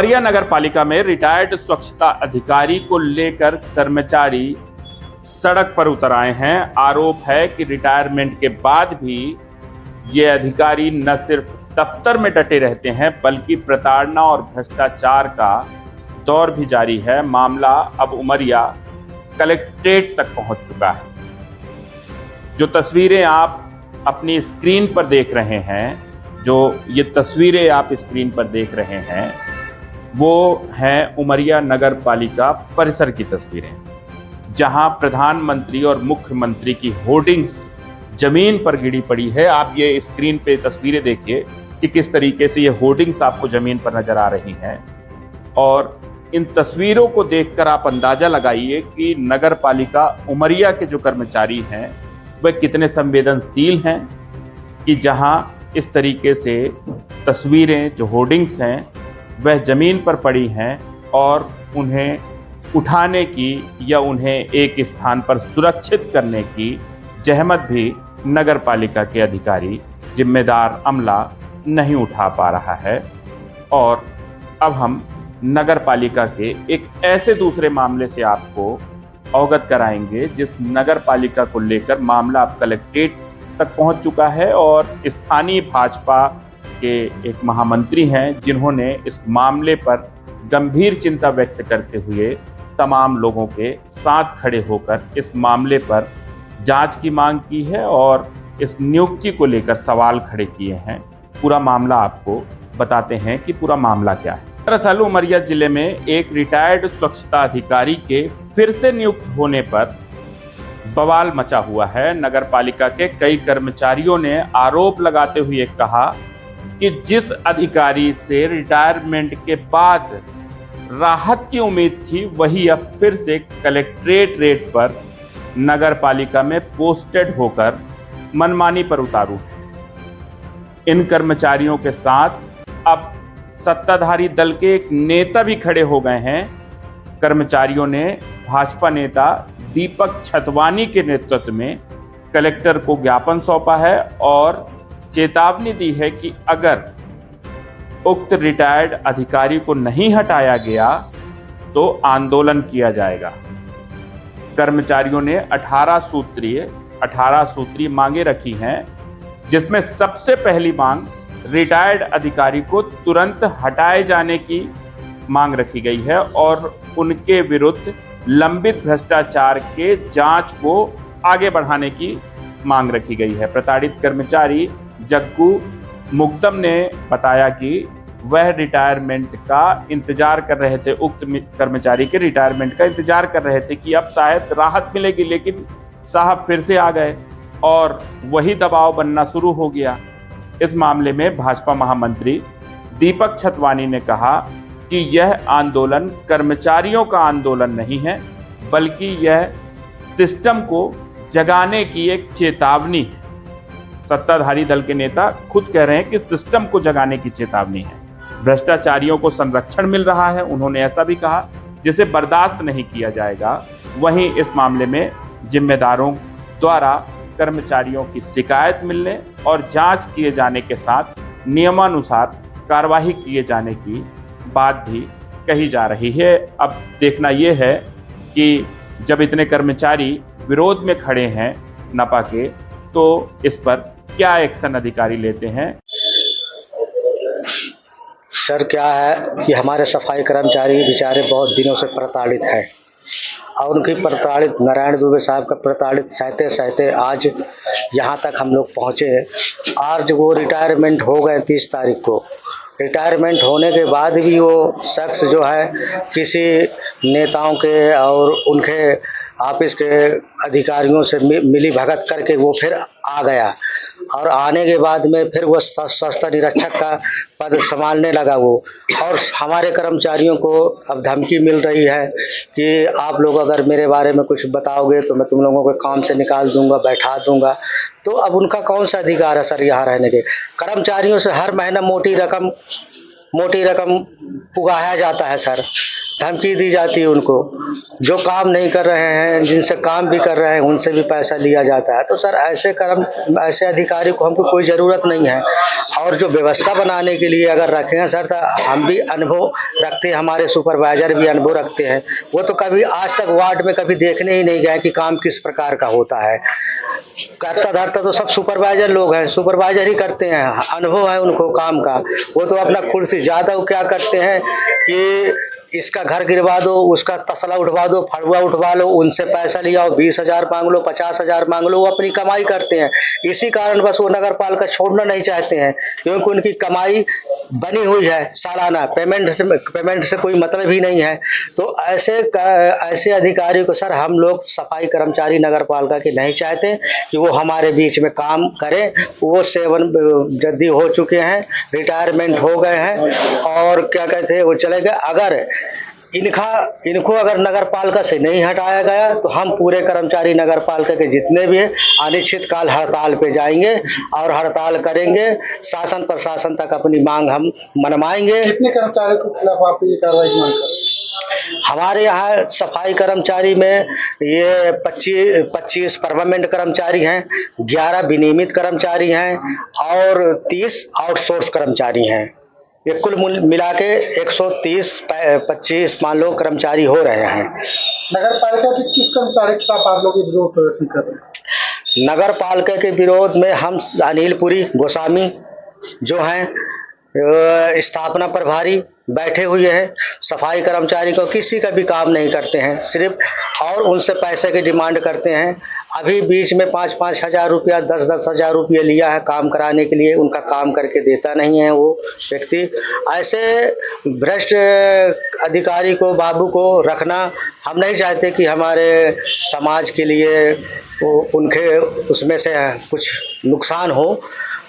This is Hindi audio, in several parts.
उमरिया नगर पालिका में रिटायर्ड स्वच्छता अधिकारी को लेकर कर्मचारी सड़क पर उतर आए हैं। आरोप है कि रिटायरमेंट के बाद भी ये अधिकारी न सिर्फ दफ्तर में डटे रहते हैं बल्कि प्रताड़ना और भ्रष्टाचार का दौर भी जारी है। मामला अब उमरिया कलेक्ट्रेट तक पहुंच चुका है। जो तस्वीरें आप अपनी स्क्रीन पर देख रहे हैं, वो हैं उमरिया नगर पालिका परिसर की तस्वीरें, जहां प्रधानमंत्री और मुख्यमंत्री की होर्डिंग्स जमीन पर गिरी पड़ी है। आप ये स्क्रीन पे तस्वीरें देखिए कि किस तरीके से ये होर्डिंग्स आपको जमीन पर नजर आ रही हैं, और इन तस्वीरों को देखकर आप अंदाजा लगाइए कि नगर पालिका उमरिया के जो कर्मचारी हैं वह कितने संवेदनशील हैं कि जहां इस तरीके से तस्वीरें, जो होर्डिंग्स हैं, वह जमीन पर पड़ी हैं और उन्हें उठाने की या उन्हें एक स्थान पर सुरक्षित करने की जहमत भी नगर पालिका के अधिकारी, जिम्मेदार अमला नहीं उठा पा रहा है। और अब हम नगर पालिका के एक ऐसे दूसरे मामले से आपको अवगत कराएंगे जिस नगर पालिका को लेकर मामला अब कलेक्ट्रेट तक पहुंच चुका है, और स्थानीय भाजपा के एक महामंत्री हैं जिन्होंने इस मामले पर गंभीर चिंता व्यक्त करते हुए तमाम लोगों के साथ खड़े होकर इस मामले पर जांच की मांग की है और इस नियुक्ति को लेकर सवाल खड़े किए हैं। पूरा मामला आपको बताते हैं कि पूरा मामला क्या है। दरअसल उमरिया जिले में एक रिटायर्ड स्वच्छता अधिकारी के फिर से नियुक्त होने पर बवाल मचा हुआ है। नगर पालिका के कई कर्मचारियों ने आरोप लगाते हुए कहा कि जिस अधिकारी से रिटायरमेंट के बाद राहत की उम्मीद थी, वही अब फिर से कलेक्ट्रेट रेट पर नगर पालिका में पोस्टेड होकर मनमानी पर उतारू है। इन कर्मचारियों के साथ अब सत्ताधारी दल के एक नेता भी खड़े हो गए हैं। कर्मचारियों ने भाजपा नेता दीपक छतवानी के नेतृत्व में कलेक्टर को ज्ञापन सौंपा है और चेतावनी दी है कि अगर उक्त रिटायर्ड अधिकारी को नहीं हटाया गया तो आंदोलन किया जाएगा। कर्मचारियों ने 18 सूत्रीय मांगे रखी हैं, जिसमें सबसे पहली मांग रिटायर्ड अधिकारी को तुरंत हटाए जाने की मांग रखी गई है और उनके विरुद्ध लंबित भ्रष्टाचार के जांच को आगे बढ़ाने की मांग रखी गई है। प्रताड़ित कर्मचारी जग्गू मुकदम ने बताया कि वह रिटायरमेंट का इंतजार कर रहे थे, उक्त कर्मचारी के रिटायरमेंट का इंतजार कर रहे थे कि अब शायद राहत मिलेगी, लेकिन साहब फिर से आ गए और वही दबाव बनना शुरू हो गया। इस मामले में भाजपा महामंत्री दीपक छतवानी ने कहा कि यह आंदोलन कर्मचारियों का आंदोलन नहीं है, बल्कि यह सिस्टम को जगाने की एक चेतावनी है। सत्ताधारी दल के नेता खुद कह रहे हैं कि सिस्टम को जगाने की चेतावनी है। भ्रष्टाचारियों को संरक्षण मिल रहा है, उन्होंने ऐसा भी कहा, जिसे बर्दाश्त नहीं किया जाएगा। वहीं इस मामले में जिम्मेदारों द्वारा कर्मचारियों की शिकायत मिलने और जांच किए जाने के साथ नियमानुसार कार्रवाई किए जाने की बात भी कही जा रही है। अब देखना यह है कि जब इतने कर्मचारी विरोध में खड़े हैं नपा के, तो इस पर क्या एक्शन अधिकारी लेते हैं। सर, क्या है कि हमारे सफाई कर्मचारी बेचारे बहुत दिनों से प्रताड़ित हैं और उनकी प्रताड़ित नारायण दुबे साहब का प्रताड़ित सहते सहते आज यहाँ तक हम लोग पहुँचे। आज वो रिटायरमेंट हो गए 30 तारीख को। रिटायरमेंट होने के बाद भी वो शख्स जो है किसी नेताओं के और उनके ऑफिस के अधिकारियों से मिली भगत करके वो फिर आ गया और आने के बाद में फिर वो स्वच्छता निरीक्षक का पद संभालने लगा वो। और हमारे कर्मचारियों को अब धमकी मिल रही है कि आप लोग अगर मेरे बारे में कुछ बताओगे तो मैं तुम लोगों को काम से निकाल दूंगा, बैठा दूंगा। तो अब उनका कौन सा अधिकार है सर यहाँ रहने के। कर्मचारियों से हर महीना मोटी रकम उगाया जाता है सर। धमकी दी जाती है उनको। जो काम नहीं कर रहे हैं, जिनसे काम भी कर रहे हैं, उनसे भी पैसा लिया जाता है। तो सर ऐसे अधिकारी को हमको कोई ज़रूरत नहीं है। और जो व्यवस्था बनाने के लिए अगर रखे हैं सर, तो हम भी अनुभव रखते हैं, हमारे सुपरवाइज़र भी अनुभव रखते हैं। वो तो कभी आज तक वार्ड में कभी देखने ही नहीं गए कि काम किस प्रकार का होता है। करता धरता तो सब सुपरवाइज़र लोग हैं, सुपरवाइज़र ही करते हैं, अनुभव है उनको काम का। वो तो अपना खुद से ज़्यादा वो क्या करते हैं कि इसका घर गिरवा दो, उसका तसला उठवा दो, फड़ुआ उठवा लो, उनसे पैसा ले आओ, 20,000 मांग लो, 50,000 मांग लो, वो अपनी कमाई करते हैं। इसी कारण बस वो नगर पालिका छोड़ना नहीं चाहते हैं, क्योंकि उनकी कमाई बनी हुई है सालाना, पेमेंट से कोई मतलब ही नहीं है। तो ऐसे अधिकारी को सर हम लोग सफाई कर्मचारी नगर पालिका के नहीं चाहते कि वो हमारे बीच में काम करें। वो सेवानिवृत्त हो चुके हैं, रिटायरमेंट हो गए हैं और क्या कहते हैं वो चले गए। अगर इनको अगर नगर पालिका से नहीं हटाया गया तो हम पूरे कर्मचारी नगर पालिका के जितने भी हैं अनिश्चित काल हड़ताल पे जाएंगे और हड़ताल करेंगे। शासन प्रशासन तक अपनी मांग हम मनवाएंगे। कितने कर्मचारियों के खिलाफ आप ये कार्रवाई की मांग कर रहे हैं? हमारे यहाँ सफाई कर्मचारी में ये 25 परमानेंट कर्मचारी हैं, 11 विनियमित कर्मचारी हैं और 30 आउटसोर्स कर्मचारी हैं। ये कुल मिला के 130-25 मान लो कर्मचारी हो रहे हैं। नगर पालिका के किस कर्मचारी के खिलाफ आप लोग विरोध प्रदर्शन कर रहे हैं? नगर पालिका के विरोध में हम अनिलपुरी गोस्वामी जो हैं स्थापना प्रभारी बैठे हुए हैं। सफाई कर्मचारी को किसी का भी काम नहीं करते हैं, सिर्फ और उनसे पैसे की डिमांड करते हैं। अभी बीच में 5-5 हज़ार रुपया, 10-10 हज़ार रुपया लिया है काम कराने के लिए, उनका काम करके देता नहीं है वो व्यक्ति। ऐसे भ्रष्ट अधिकारी को, बाबू को रखना हम नहीं चाहते कि हमारे समाज के लिए उनके उसमें से कुछ नुकसान हो,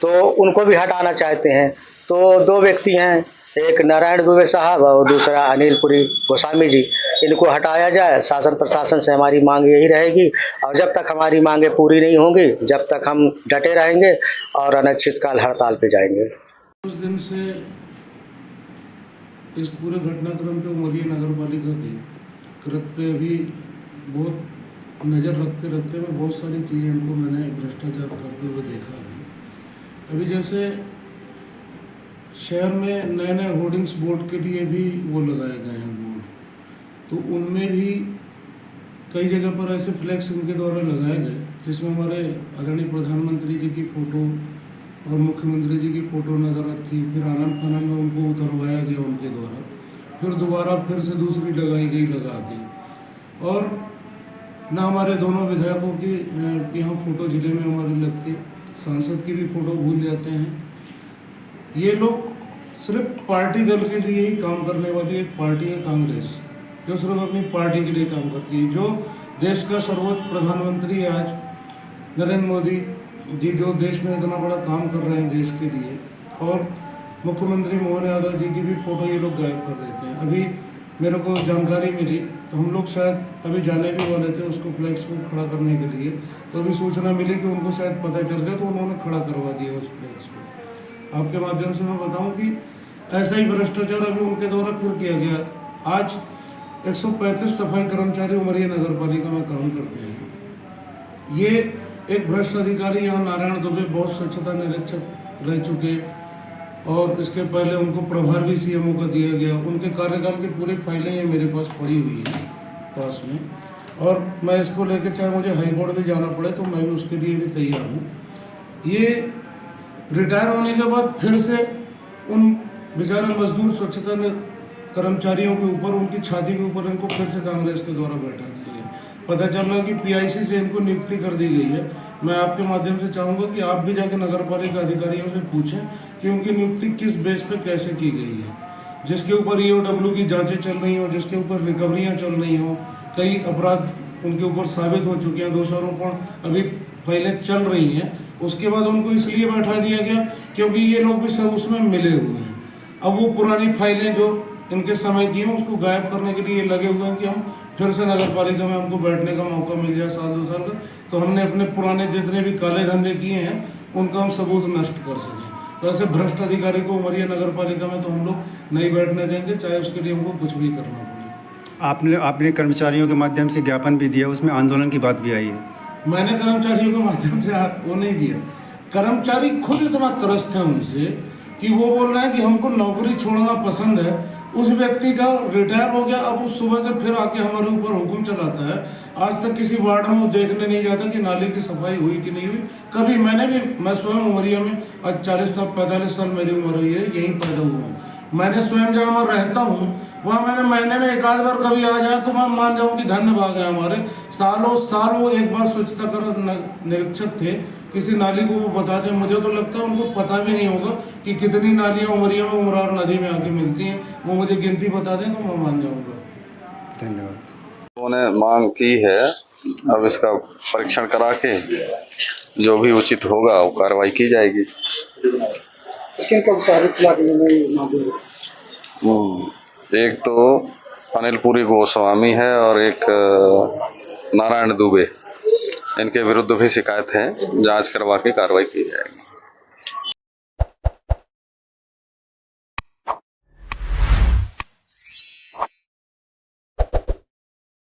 तो उनको भी हटाना चाहते हैं। तो 2 व्यक्ति हैं, एक नारायण दुबे साहब और दूसरा अनिलपुरी गोस्वामी जी, इनको हटाया जाए। शासन प्रशासन से हमारी मांग यही रहेगी और जब तक हमारी मांगें पूरी नहीं होंगी जब तक हम डटे रहेंगे और अनिश्चितकाल हड़ताल पे जाएंगे। कुछ दिन से इस पूरे घटनाक्रम पे उमरिया नगर पालिका के कृत्य पे भी बहुत नज़र रखते रखते मैं बहुत सारी चीज़ें इनको मैंने भ्रष्टाचार करते हुए देखा। अभी जैसे शहर में नए नए होर्डिंग्स बोर्ड के लिए भी वो लगाए गए हैं बोर्ड, तो उनमें भी कई जगह पर ऐसे फ्लैक्स इनके द्वारा लगाए गए जिसमें हमारे आदरणीय प्रधानमंत्री जी की फ़ोटो और मुख्यमंत्री जी की फ़ोटो नज़र थी। फिर आनंद फानन में उनको उतरवाया गया उनके द्वारा, फिर दोबारा फिर से दूसरी लगाई गई लगा के। और ना हमारे दोनों विधायकों की यहाँ फ़ोटो जिले में हमारी लगती, सांसद की भी फ़ोटो भूल जाते हैं। ये लोग सिर्फ पार्टी दल के लिए ही काम करने वाली एक पार्टी है कांग्रेस, जो सिर्फ अपनी पार्टी के लिए काम करती है। जो देश का सर्वोच्च प्रधानमंत्री है आज नरेंद्र मोदी जी, जो देश में इतना बड़ा काम कर रहे हैं देश के लिए, और मुख्यमंत्री मोहन यादव जी की भी फ़ोटो ये लोग गायब कर देते हैं। अभी मेरे को जानकारी मिली तो हम लोग शायद अभी जाने भी वाले थे उसको फ्लैक्स को खड़ा करने के लिए, तो अभी सूचना मिली कि उनको शायद पता चल गया तो उन्होंने खड़ा करवा दिया उस फ्लैक्स को। आपके माध्यम से मैं बताऊं कि ऐसा ही भ्रष्टाचार अभी उनके द्वारा फिर किया गया। आज 135 सफाई कर्मचारी उमरिया नगर पालिका में काम करते हैं। ये एक भ्रष्ट अधिकारी यहाँ नारायण दुबे बहुत स्वच्छता निरीक्षक रह चुके और इसके पहले उनको प्रभार भी सीएमओ का दिया गया। उनके कार्यकाल की पूरी फाइलें ये मेरे पास पड़ी हुई हैं पास में, और मैं इसको लेकर चाहे मुझे हाईकोर्ट भी जाना पड़े तो मैं भी उसके लिए भी तैयार हूँ। ये रिटायर होने के बाद फिर से उन बेचारे मजदूर स्वच्छता कर्मचारियों के ऊपर, उनकी छाती के ऊपर इनको फिर से कांग्रेस के द्वारा बैठा दिया गया। पता चल रहा कि पीआईसी से इनको नियुक्ति कर दी गई है। मैं आपके माध्यम से चाहूँगा कि आप भी जाकर नगर पालिका अधिकारियों से पूछें कि उनकी नियुक्ति किस बेस पे कैसे की गई है। जिसके ऊपर EOW की जांचें चल रही हों, जिसके ऊपर रिकवरियाँ चल रही हों, कई अपराध उनके ऊपर साबित हो चुके हैं, दोषारोपण अभी फाइलें चल रही हैं, उसके बाद उनको इसलिए बैठा दिया गया क्योंकि ये लोग भी सब उसमें मिले हुए हैं। अब वो पुरानी फाइलें जो इनके समय की हैं उसको गायब करने के लिए लगे हुए हैं कि हम फिर से नगर पालिका में हमको बैठने का मौका मिल जाए साल 2 साल का, तो हमने अपने पुराने जितने भी काले धंधे किए हैं उनका हम सबूत नष्ट कर सकें। तो ऐसे भ्रष्ट अधिकारी को उमरिया नगर पालिका में तो हम लोग नहीं बैठने देंगे, चाहे उसके लिए हमको कुछ भी करना पड़े। आपने कर्मचारियों के माध्यम से ज्ञापन भी दिया, उसमें आंदोलन की बात भी आई है। मैंने कर्मचारियों के माध्यम से वो नहीं दिया। कर्मचारी खुद इतना त्रस्त है उनसे कि वो बोल रहे हैं कि हमको नौकरी छोड़ना पसंद है। उस व्यक्ति का रिटायर हो गया, अब उस सुबह से फिर आके हमारे ऊपर हुक्म चलाता है। आज तक किसी वार्ड में वो देखने नहीं जाता कि नाली की सफाई हुई कि नहीं हुई। कभी मैं स्वयं उमरिया में आज 45 साल मेरी उम्र हुई है, यहीं पैदा हुआ हूँ। मैंने स्वयं जहाँ मैं रहता हूँ वहाँ मैंने महीने में एक आध बार कभी आ जाए तो मैं मान जाऊँ कि धन्य भाग है हमारे। सालों साल वो एक बार स्वच्छता कर निरीक्षक थे, किसी नाली को वो बता दें। मुझे तो लगता है उनको पता भी नहीं होगा कि कितनी नालियाँ उमरिया में उमरार नदी में आके मिलती हैं। वो मुझे गिनती बता दें तो मैं मान जाऊँगा। धन्यवाद। उन्होंने मांग की है, अब इसका परीक्षण करा के जो भी उचित होगा वो कार्रवाई की जाएगी। किन कर्मचारी के खिलाफ इन्होंने मांगी है? एक तो अनिलपुरी गोस्वामी है और एक नारायण दुबे, इनके विरुद्ध भी शिकायत है। जांच करवा के कार्रवाई की जाएगी।